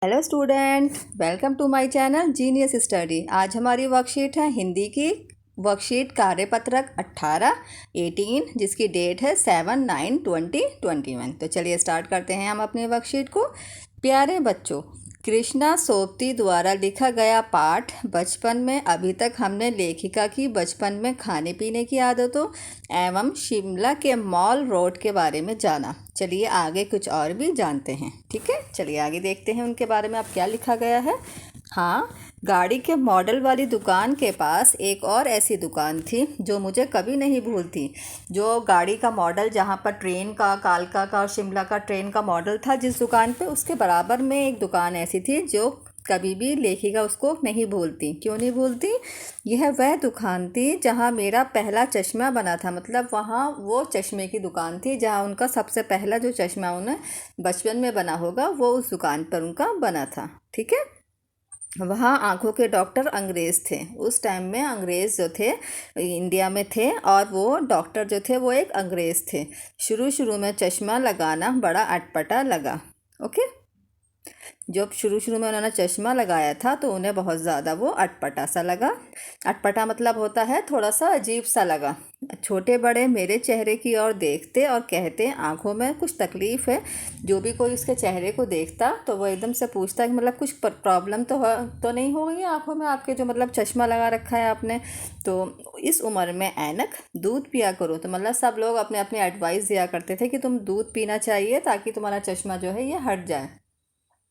Hello student, welcome to my channel genius study. आज हमारी worksheet है हिंदी की वर्कशीट कार्यपत्रक 18 जिसकी डेट है 7/9/2021। तो चलिए स्टार्ट करते हैं हम अपनी वर्कशीट को। प्यारे बच्चों, कृष्णा सोबती द्वारा लिखा गया पाठ बचपन में। अभी तक हमने लेखिका की बचपन में खाने पीने की आदतों एवं शिमला के मॉल रोड के बारे में जाना। चलिए आगे कुछ और भी जानते हैं। ठीक है, चलिए आगे देखते हैं उनके बारे में अब क्या लिखा गया है। हाँ, गाड़ी के मॉडल वाली दुकान के पास एक और ऐसी दुकान थी जो मुझे कभी नहीं भूलती। जो गाड़ी का मॉडल, जहाँ पर ट्रेन का, कालका का और शिमला का ट्रेन का मॉडल था जिस दुकान पे, उसके बराबर में एक दुकान ऐसी थी जो कभी भी लेखिका उसको नहीं भूलती। क्यों नहीं भूलती? यह वह दुकान थी जहाँ मेरा पहला चश्मा बना था। मतलब वहाँ वो चश्मे की दुकान थी जहाँ उनका सबसे पहला जो चश्मा उन्हें बचपन में बना होगा वो उस दुकान पर उनका बना था। ठीक है, वहाँ आँखों के डॉक्टर अंग्रेज़ थे। उस टाइम में अंग्रेज़ जो थे इंडिया में थे और वो डॉक्टर जो थे वो एक अंग्रेज़ थे। शुरू शुरू में चश्मा लगाना बड़ा अटपटा लगा। ओके, जब शुरू शुरू में उन्होंने चश्मा लगाया था तो उन्हें बहुत ज़्यादा वो अटपटा सा लगा। अटपटा मतलब होता है थोड़ा सा अजीब सा लगा। छोटे बड़े मेरे चेहरे की ओर देखते और कहते आंखों में कुछ तकलीफ़ है। जो भी कोई उसके चेहरे को देखता तो वो एकदम से पूछता कि मतलब कुछ प्रॉब्लम तो नहीं हो गई आंखों में आपके, जो मतलब चश्मा लगा रखा है आपने। तो इस उम्र में ऐनक, दूध पिया करो। तो मतलब सब लोग अपने अपने एडवाइस दिया करते थे कि तुम दूध पीना चाहिए ताकि तुम्हारा चश्मा जो है ये हट जाए।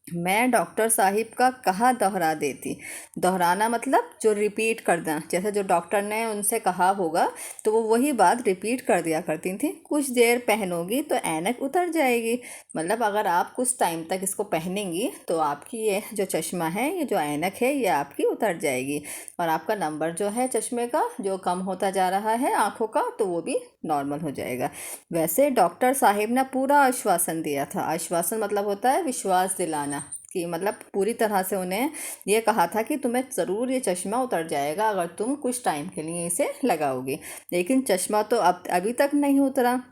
मैं डॉक्टर साहिब का कहा दोहरा देती। दोहराना मतलब जो रिपीट करना, जैसे जो डॉक्टर ने उनसे कहा होगा तो वो वही बात रिपीट कर दिया करती थी। कुछ देर पहनोगी तो ऐनक उतर जाएगी। मतलब अगर आप कुछ टाइम तक इसको पहनेंगी तो आपकी ये जो चश्मा है, ये जो ऐनक है, ये आपकी उतर जाएगी और आपका नंबर जो है चश्मे का जो कम होता जा रहा है आँखों का, तो वो भी नॉर्मल हो जाएगा। वैसे डॉक्टर साहिब ने पूरा आश्वासन दिया था। आश्वासन मतलब होता है विश्वास दिलाना, कि मतलब पूरी तरह से उन्हें ये कहा था कि तुम्हें ज़रूर ये चश्मा उतर जाएगा अगर तुम कुछ टाइम के लिए इसे लगाओगे। लेकिन चश्मा तो अब अभी तक नहीं उतरा।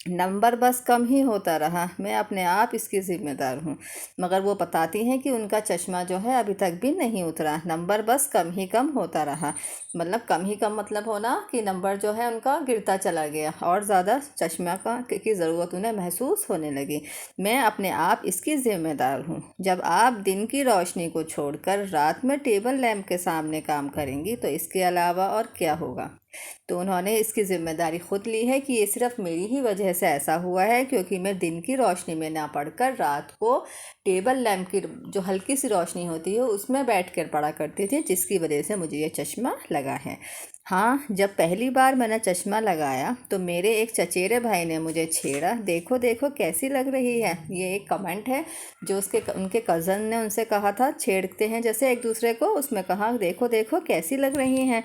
नंबर बस कम ही होता रहा। मैं अपने आप इसकी ज़िम्मेदार हूँ। मगर वो बताती हैं कि उनका चश्मा जो है अभी तक भी नहीं उतरा। नंबर बस कम ही कम होता रहा। मतलब कम ही कम मतलब होना कि नंबर जो है उनका गिरता चला गया और ज़्यादा चश्मा की ज़रूरत उन्हें महसूस होने लगी। मैं अपने आप इसकी ज़िम्मेदार हूँ। जब आप दिन की रोशनी को छोड़कर रात में टेबल लैंप के सामने काम करेंगी तो इसके अलावा और क्या होगा? तो उन्होंने इसकी ज़िम्मेदारी खुद ली है कि ये सिर्फ मेरी ही वजह से ऐसा हुआ है, क्योंकि मैं दिन की रोशनी में ना पढ़कर रात को टेबल लैंप की जो हल्की सी रोशनी होती है उसमें बैठ कर पढ़ा करती थी, जिसकी वजह से मुझे ये चश्मा लगा है। हाँ, जब पहली बार मैंने चश्मा लगाया तो मेरे एक चचेरे भाई ने मुझे छेड़ा, देखो देखो कैसी लग रही है। ये एक कमेंट है जो उनके कज़न ने उनसे कहा था। छेड़ते हैं जैसे एक दूसरे को, उसमें कहा देखो देखो कैसी लग रही हैं।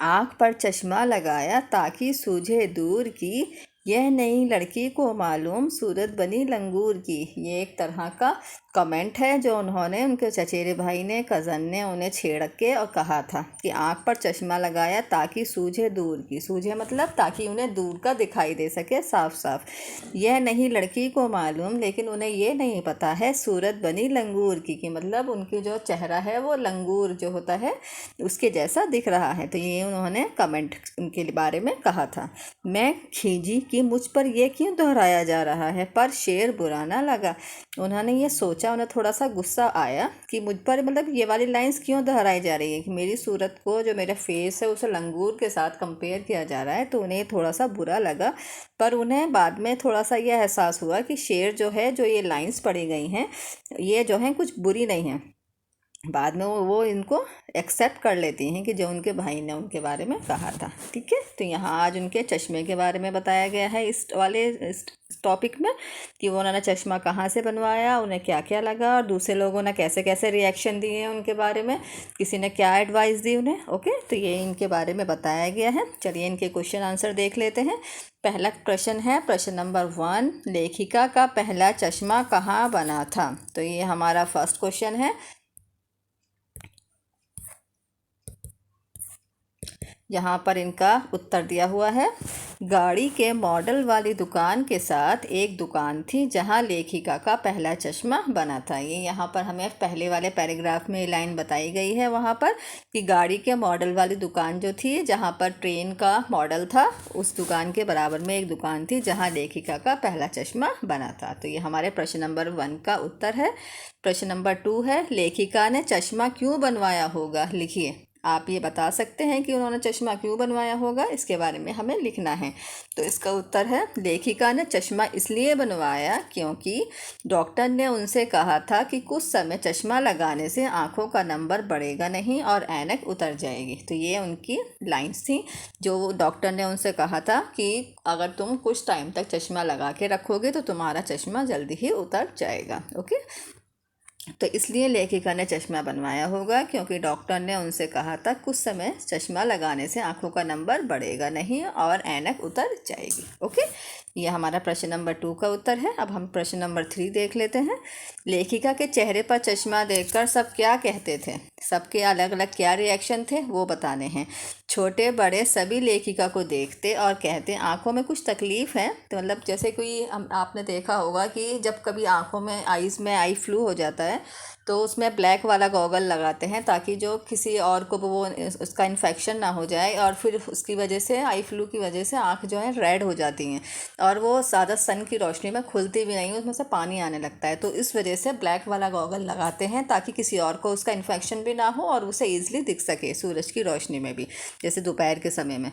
आँख पर चश्मा लगाया ताकि सूझे दूर की, यह नई लड़की को मालूम सूरत बनी लंगूर की। ये एक तरह का कमेंट है जो उन्होंने, उनके चचेरे भाई ने, कज़न ने उन्हें छेड़ के और कहा था कि आँख पर चश्मा लगाया ताकि सूझे दूर की। सूझे मतलब ताकि उन्हें दूर का दिखाई दे सके साफ साफ। यह नहीं लड़की को मालूम, लेकिन उन्हें ये नहीं पता है सूरत बनी लंगूर की मतलब उनकी जो चेहरा है वो लंगूर जो होता है उसके जैसा दिख रहा है। तो ये उन्होंने कमेंट उनके बारे में कहा था। मैं खींची कि मुझ पर यह क्यों दोहराया जा रहा है, पर शेर बुरा ना लगा। उन्होंने ये सोचा, उन्हें थोड़ा सा गुस्सा आया कि मुझ पर मतलब ये वाली लाइंस क्यों दोहराई जा रही है, कि मेरी सूरत को, जो मेरा फेस है, उसे लंगूर के साथ कंपेयर किया जा रहा है। तो उन्हें थोड़ा सा बुरा लगा, पर उन्हें बाद में थोड़ा सा यह एहसास हुआ कि शेर जो है, जो ये लाइंस पढ़ी गई हैं, ये जो हैं कुछ बुरी नहीं हैं। बाद में वो इनको एक्सेप्ट कर लेती हैं कि जो उनके भाई ने उनके बारे में कहा था। ठीक है, तो यहाँ आज उनके चश्मे के बारे में बताया गया है इस टॉपिक में, कि वो उन्होंने चश्मा कहाँ से बनवाया, उन्हें क्या क्या लगा और दूसरे लोगों ने कैसे कैसे रिएक्शन दिए हैं उनके बारे में, किसी ने क्या एडवाइस दी उन्हें। ओके, तो ये इनके बारे में बताया गया है। चलिए इनके क्वेश्चन आंसर देख लेते हैं। पहला प्रश्न है प्रश्न नंबर 1, लेखिका का पहला चश्मा कहाँ बना था? तो ये हमारा फर्स्ट क्वेश्चन है। यहाँ पर इनका उत्तर दिया हुआ है। गाड़ी के मॉडल वाली दुकान के साथ एक दुकान थी जहां लेखिका का पहला चश्मा बना था। ये यहाँ पर हमें पहले वाले पैराग्राफ में लाइन बताई गई है वहाँ पर कि गाड़ी के मॉडल वाली दुकान जो थी जहाँ पर ट्रेन का मॉडल था, उस दुकान के बराबर में एक दुकान थी जहाँ लेखिका का पहला चश्मा बना था। तो ये हमारे प्रश्न नंबर 1 का उत्तर है। प्रश्न नंबर 2 है, लेखिका ने चश्मा क्यों बनवाया होगा? लिखिए। आप ये बता सकते हैं कि उन्होंने चश्मा क्यों बनवाया होगा, इसके बारे में हमें लिखना है। तो इसका उत्तर है, लेखिका ने चश्मा इसलिए बनवाया क्योंकि डॉक्टर ने उनसे कहा था कि कुछ समय चश्मा लगाने से आँखों का नंबर बढ़ेगा नहीं और ऐनक उतर जाएगी। तो ये उनकी लाइन्स थी जो डॉक्टर ने उनसे कहा था कि अगर तुम कुछ टाइम तक चश्मा लगा के रखोगे तो तुम्हारा चश्मा जल्दी ही उतर जाएगा। ओके, तो इसलिए लेखिका ने चश्मा बनवाया होगा क्योंकि डॉक्टर ने उनसे कहा था कुछ समय चश्मा लगाने से आंखों का नंबर बढ़ेगा नहीं और ऐनक उतर जाएगी। ओके, ये हमारा प्रश्न नंबर 2 का उत्तर है। अब हम प्रश्न नंबर 3 देख लेते हैं। लेखिका के चेहरे पर चश्मा देखकर सब क्या कहते थे? सबके अलग अलग क्या रिएक्शन थे वो बताने हैं। छोटे बड़े सभी लेखिका को देखते और कहते आंखों में कुछ तकलीफ़ है। तो मतलब जैसे कोई आपने देखा होगा कि जब कभी आंखों में आईज़ में आई फ्लू हो जाता है तो उसमें ब्लैक वाला गॉगल लगाते हैं ताकि जो किसी और को वो उसका इन्फेक्शन ना हो जाए और फिर उसकी वजह से आई फ्लू की वजह से आँख जो है रेड हो जाती हैं और वो ज़्यादा सन की रोशनी में खुलती भी नहीं, उसमें से पानी आने लगता है। तो इस वजह से ब्लैक वाला गॉगल लगाते हैं ताकि किसी और को उसका इन्फेक्शन भी ना हो और उसे ईज़िली दिख सके सूरज की रोशनी में भी, जैसे दोपहर के समय में।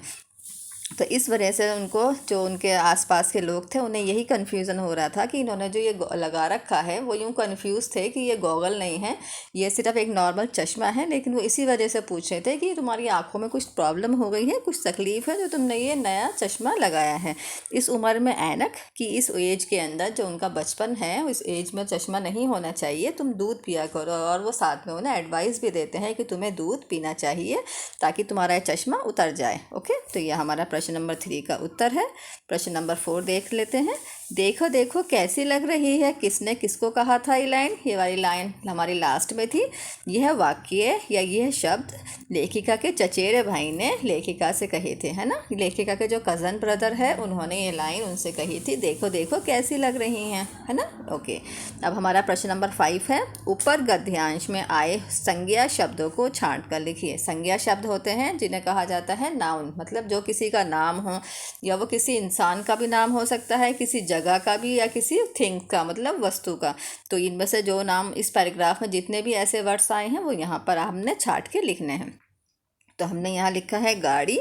तो इस वजह से उनको, जो उनके आसपास के लोग थे, उन्हें यही कन्फ्यूज़न हो रहा था कि इन्होंने जो ये लगा रखा है वो यूँ कन्फ्यूज़ थे कि ये गॉगल नहीं है, ये सिर्फ एक नॉर्मल चश्मा है। लेकिन वो इसी वजह से पूछ रहे थे कि तुम्हारी आंखों में कुछ प्रॉब्लम हो गई है, कुछ तकलीफ़ है जो तुमने ये नया चश्मा लगाया है। इस उम्र में ऐनक की इस एज के अंदर जो उनका बचपन है उस एज में चश्मा नहीं होना चाहिए, तुम दूध पिया करो। और वो साथ में उन्हें एडवाइस भी देते हैं कि तुम्हें दूध पीना चाहिए ताकि तुम्हारा चश्मा उतर जाए। ओके, तो ये हमारा प्रश्न नंबर 3 का उत्तर है। प्रश्न नंबर 4 देख लेते हैं। देखो देखो कैसी लग रही है, किसने किसको कहा था ये लाइन? ये वाली लाइन हमारी लास्ट में थी। यह वाक्य या यह शब्द लेखिका के चचेरे भाई ने लेखिका से कहे थे, है ना। लेखिका के जो कज़न ब्रदर है उन्होंने ये लाइन उनसे कही थी, देखो देखो कैसी लग रही हैं, है ना। ओके, अब हमारा प्रश्न नंबर 5 है। ऊपर गद्यांश में आए संज्ञा शब्दों को छांट कर लिखिए। संज्ञा शब्द होते हैं जिन्हें कहा जाता है नाउन, मतलब जो किसी का नाम हो, या वो किसी इंसान का भी नाम हो सकता है, किसी जगह का भी, या किसी थिंग का मतलब वस्तु का। तो इनमें से जो नाम इस पैराग्राफ में जितने भी ऐसे वर्ड्स आए हैं वो यहाँ पर हमने छांट के लिखने हैं। तो हमने यहाँ लिखा है गाड़ी,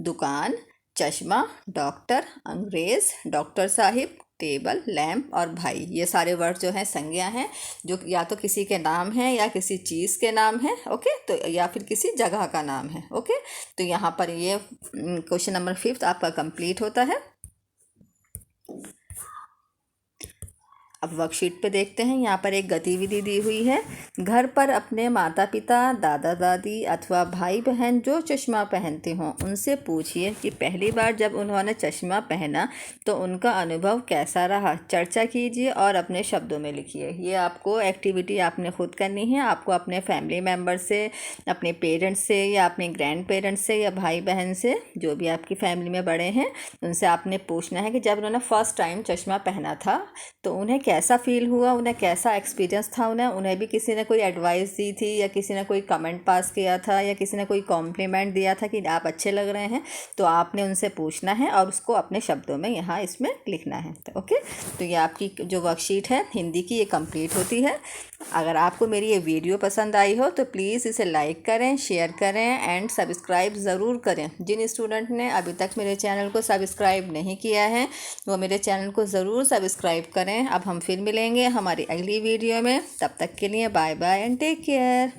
दुकान, चश्मा, डॉक्टर, अंग्रेज़, डॉक्टर साहिब, टेबल, लैम्प और भाई। ये सारे वर्ड जो हैं संज्ञा हैं, जो या तो किसी के नाम हैं या किसी चीज़ के नाम हैं। ओके, तो या फिर किसी जगह का नाम है। ओके, तो यहाँ पर ये क्वेश्चन नंबर 5 आपका कंप्लीट होता है। अब वर्कशीट पे देखते हैं। यहाँ पर एक गतिविधि दी हुई है। घर पर अपने माता पिता, दादा दादी अथवा भाई बहन जो चश्मा पहनते हों उनसे पूछिए कि पहली बार जब उन्होंने चश्मा पहना तो उनका अनुभव कैसा रहा। चर्चा कीजिए और अपने शब्दों में लिखिए। ये आपको एक्टिविटी आपने खुद करनी है। आपको अपने फैमिली मेम्बर से, अपने पेरेंट्स से या अपने ग्रैंड पेरेंट्स से या भाई बहन से, जो भी आपकी फैमिली में बड़े हैं, उनसे आपने पूछना है कि जब उन्होंने फ़र्स्ट टाइम चश्मा पहना था तो उन्हें कैसा फ़ील हुआ, उन्हें कैसा एक्सपीरियंस था। उन्हें भी किसी ने कोई एडवाइस दी थी या किसी ने कोई कमेंट पास किया था या किसी ने कोई कॉम्प्लीमेंट दिया था कि आप अच्छे लग रहे हैं। तो आपने उनसे पूछना है और उसको अपने शब्दों में यहाँ इसमें लिखना है। तो ओके, तो ये आपकी जो वर्कशीट है हिंदी की, ये कंप्लीट होती है। अगर आपको मेरी ये वीडियो पसंद आई हो तो प्लीज़ इसे लाइक करें, शेयर करें एंड सब्सक्राइब ज़रूर करें। जिन स्टूडेंट ने अभी तक मेरे चैनल को सब्सक्राइब नहीं किया है वो मेरे चैनल को ज़रूर सब्सक्राइब करें। अब हम फिर मिलेंगे हमारी अगली वीडियो में। तब तक के लिए bye bye and take care.